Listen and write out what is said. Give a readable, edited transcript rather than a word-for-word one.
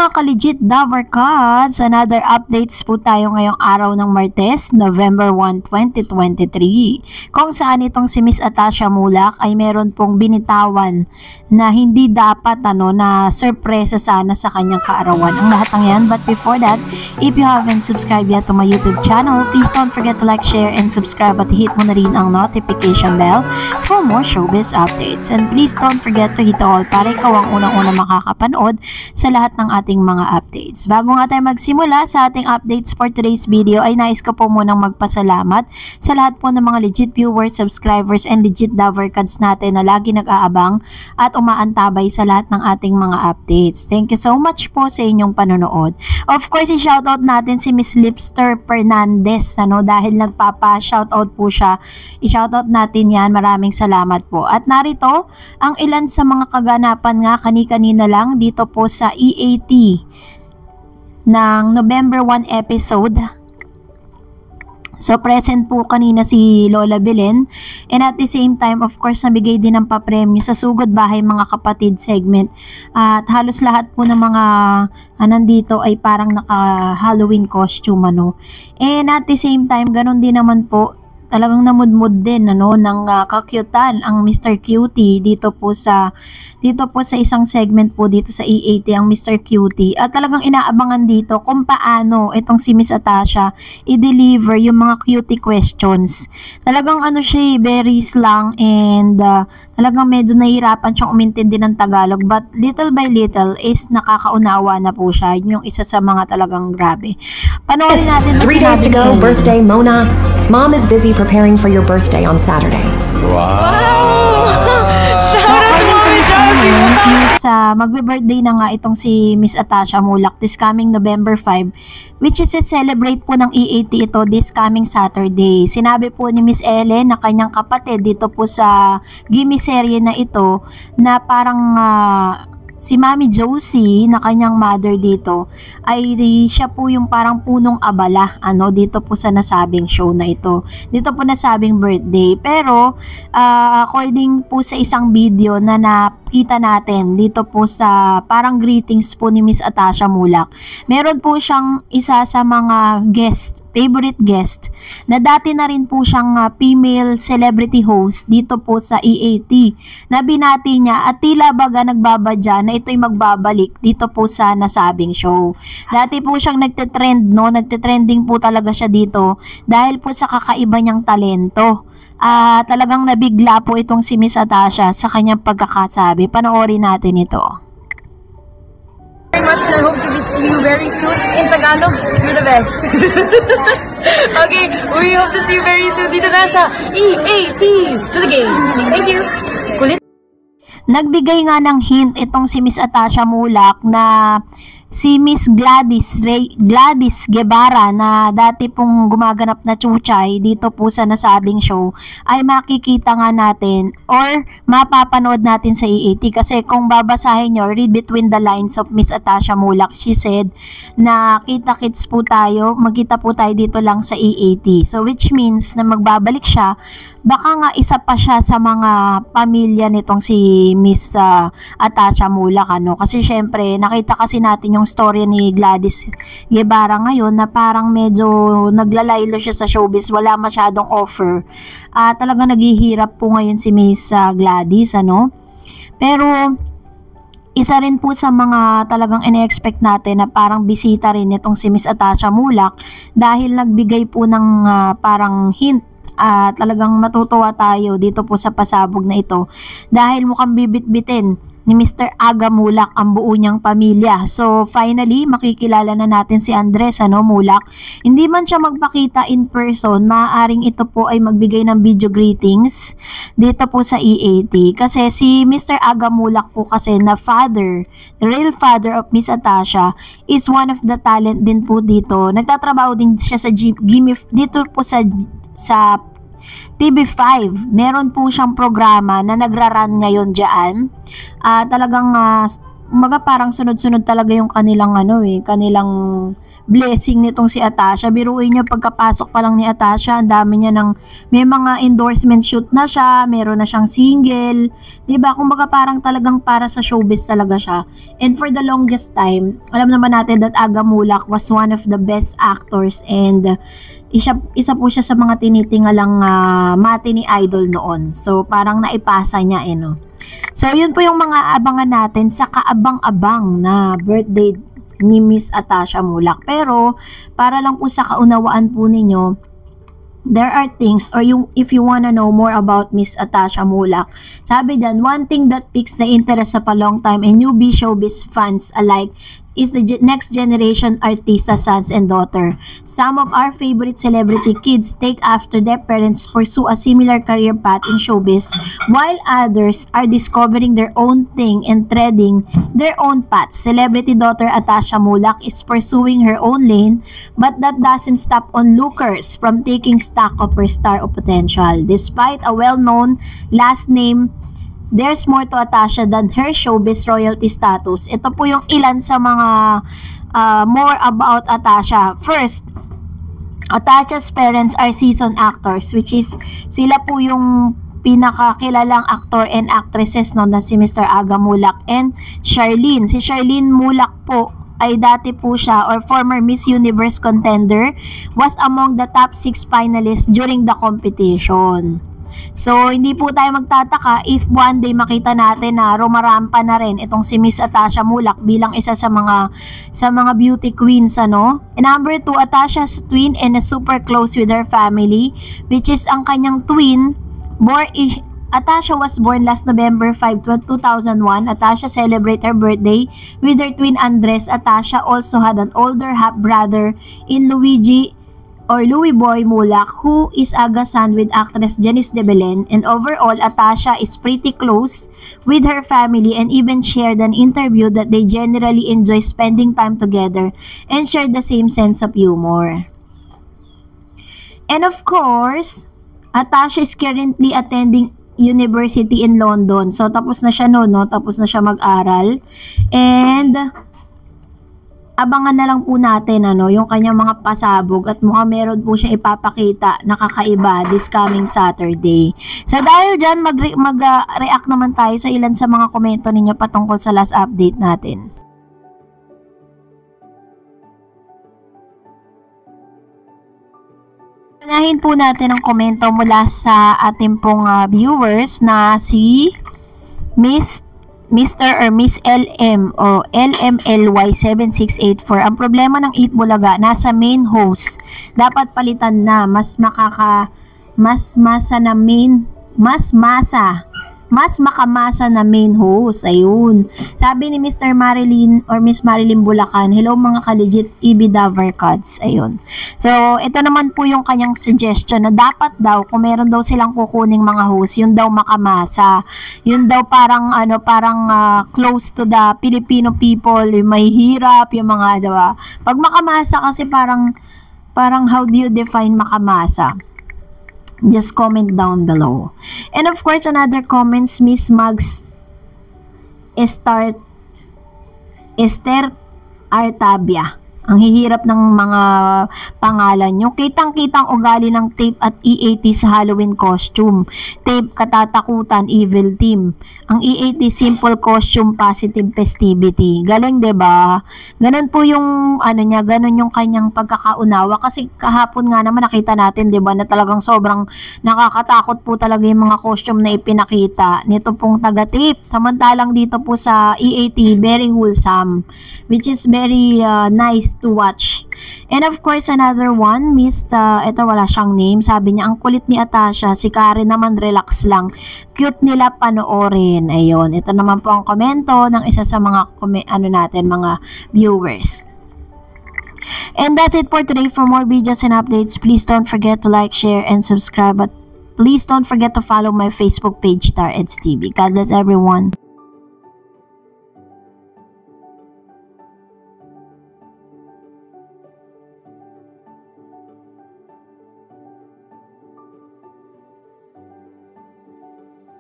mga ka-legit Dabarkads, another updates po tayo ngayong araw ng Martes, November 1, 2023. Kung saan itong si Miss Atasha Mulak ay meron pong binitawan na hindi dapat na sorpresa sana sa kanyang kaarawan. Ang lahat ng yan, but before that, if you haven't subscribed yet to my YouTube channel, please don't forget to like, share, and subscribe at hit mo na rin ang notification bell for more showbiz updates. And please don't forget to hit all para ikaw ang unang-unang makakapanood sa lahat ng ating mga updates. Bago nga tayo magsimula sa ating updates for today's video, ay nais ko po munang magpasalamat sa lahat po ng mga legit viewers, subscribers, and legit Dabarkads natin na lagi nag-aabang at umaantabay sa lahat ng ating mga updates. Thank you so much po sa inyong panonood. Of course, i-shoutout natin si Miss Lipster Fernandez dahil nagpapa-shoutout po siya. I-shoutout natin yan. Maraming salamat po. At narito ang ilan sa mga kaganapan nga kani-kanina lang dito po sa EAT ng November 1 episode. So present po kanina si Lola Belen, and at the same time of course nabigay din ng papremyo sa Sugod Bahay Mga Kapatid segment. At halos lahat po ng mga nandito ay parang naka Halloween costume And at the same time ganun din naman po, talagang namudmud din ng kakyutan ang Mr. Cutie dito po sa isang segment po dito sa EAT, ang Mr. Cutie, at talagang inaabangan dito kung paano itong si Miss Atasha i-deliver yung mga cutie questions. Talagang siya very slang, and talagang medyo nahihirapan siyang umintindi ng Tagalog, but little by little is nakakaunawa na po siya. Yun yung isa sa mga talagang grabe. Panoorin natin. 3 days to go, birthday Mona. Mom is busy preparing for your birthday on Saturday. Wow! So, magbe-birthday na nga itong si Miss Atasha Mulak this coming November 5, which is celebrate po ng EAT ito this coming Saturday. Sinabi po ni Miss Ellen na kanyang kapatid dito po sa Gimme serye na ito na parang si Mami Josie na kanyang mother dito ay siya po yung parang punong abala dito po sa nasabing show na ito. Dito po nasabing birthday. Pero according po sa isang video na nakita natin dito po sa parang greetings po ni Miss Atasha Mulak, meron po siyang isa sa mga favorite guest na dati na rin po siyang female celebrity host dito po sa EAT na binati niya at tila baga nagbabadya na ito'y magbabalik dito po sa nasabing show. Dati po siyang nagte-trending po talaga siya dito dahil po sa kakaiba niyang talento. Talagang nabigla po itong si Miss Atasha sa kanyang pagkakasabi. Panoorin natin ito. Very much, and I hope to see you very soon in Tagalog. You're the best. Okay, we hope to see you very soon dito na sa EAT to the game. Thank you. Kulit. Nagbigay nga ng hint itong si Miss Atasha Mulak na si Miss Gladys Guevara na dati pong gumaganap na chuchay dito po sa nasabing show ay makikita nga natin or mapapanood natin sa EAT, kasi kung babasahin nyo, read between the lines of Miss Atasha Mulak, she said na magkita po tayo dito lang sa EAT. So which means na magbabalik siya, baka nga isa pa siya sa mga pamilya nitong si Miss Atasha Mulak kasi syempre nakita kasi natin yung story ni Gladys Guevara ngayon na parang medyo naglalaylo siya sa showbiz, wala masyadong offer. Talaga naghihirap po ngayon si Miss Gladys pero isa rin po sa mga talagang ine-expect natin na parang bisita rin itong si Miss Atasha Mulak dahil nagbigay po ng parang hint. Talagang matutuwa tayo dito po sa pasabog na ito dahil mukhang bibit-bitin ni Mr. Aga Mulak ang buo niyang pamilya. So finally makikilala na natin si Andres Mulak. Hindi man siya magpakita in person, maaaring ito po ay magbigay ng video greetings dito po sa EAT, kasi si Mr. Aga Mulak po kasi na father, the real father of Miss Atasha, is one of the talent din po dito. Nagtatrabaho din siya sa Gimme dito po sa TV5. Meron po siyang programa na nagra-run ngayon dyan. Talagang Umaga parang sunod-sunod talaga yung kanilang kanilang blessing nitong si Atasha. Biruin niyo pagkapasok pa lang ni Atasha, ang dami niya may mga endorsement shoot na siya, meron na siyang single, 'di ba? Kumbaga parang talagang para sa showbiz talaga siya. And for the longest time, alam naman natin that Aga Mulak was one of the best actors and isa po siya sa mga tinitingalang mati ni Idol noon. So parang naipasa niya no. So yun po yung mga abangan natin sa kaabang-abang na birthday ni Miss Atasha Mulak. Pero para lang po sa kaunawaan po ninyo, there are things, or if you wanna know more about Miss Atasha Mulak, sabi dyan, one thing that piques the interest of a long time and newbie showbiz fans alike is the next generation artista sons and daughter. Some of our favorite celebrity kids take after their parents pursue a similar career path in showbiz, while others are discovering their own thing and treading their own paths. Celebrity daughter Atasha Mulak is pursuing her own lane, but that doesn't stop onlookers from taking stock of her star of potential. Despite a well-known last name, there's more to Atasha than her showbiz royalty status. Ito po yung ilan sa mga more about Atasha. First, Atasha's parents are seasoned actors, which is sila po yung pinakakilalang actor and actresses na si Mr. Aga Mulak and Charlene. Si Charlene Mulak po ay dati po siya, or former Miss Universe contender, was among the top 6 finalists during the competition. So, hindi po tayo magtataka if one day makita natin na rumarampa na rin itong si Miss Atasha Mulak bilang isa sa mga beauty queens, And number 2, Atasha's twin and super close with her family, which is ang kanyang twin, Atasha was born last November 5, 2001. Atasha celebrated her birthday with her twin Andres. Atasha also had an older half-brother in Louis Boy Mulak, who is Aga's son with actress Janice de Belen, and overall, Atasha is pretty close with her family and even shared an interview that they generally enjoy spending time together and share the same sense of humor. And of course, Atasha is currently attending university in London. So, tapos na siya tapos na siya mag-aral. And abangan na lang po natin yung kanyang mga pasabog at mukhang meron po siya ipapakita na kakaiba this coming Saturday. So dahil dyan, mag-react naman tayo sa ilan sa mga komento ninyo patungkol sa last update natin. Unahin po natin ang komento mula sa ating pong viewers na si Mr. or Miss LM o LMLY7684. Ang problema ng Eat Bulaga, nasa main host. Dapat palitan na. Mas makamasa na main host. Ayun. Sabi ni Mr. Marilyn or Miss Marilyn Bulacan, hello mga ka-legit EB Davercards. Ayun. So, ito naman po yung kanyang suggestion na dapat daw, kung meron daw silang kukuning mga host, yun daw makamasa. Yun daw parang close to the Filipino people, yung may hirap, yung mga, diba? Pag makamasa kasi parang how do you define makamasa? Just comment down below. And of course, another comments, Miss Mags Esther Artabia. Ang hihirap ng mga pangalan nyo. Kitang-kitang ugali ng Tape at EAT sa Halloween costume. Tape, katatakutan, evil team. Ang EAT, simple costume, positive festivity. Galing, 'di ba? Ganun po yung ganun yung kanyang pagkakaunawa kasi kahapon nga naman nakita natin, 'di ba, na talagang sobrang nakakatakot po talaga yung mga costume na ipinakita nito pong taga-Tape. Samantalang dito po sa EAT, very wholesome, which is very nice to watch. And of course, another one, ito wala siyang name, sabi niya, ang kulit ni Atasha, si Karen naman relax lang, cute nila panoorin. Ayun, ito naman po ang komento ng isa sa mga mga viewers. And that's it for today. For more videos and updates, please don't forget to like, share, and subscribe. But please don't forget to follow my Facebook page, Tar Eds TV. God bless everyone.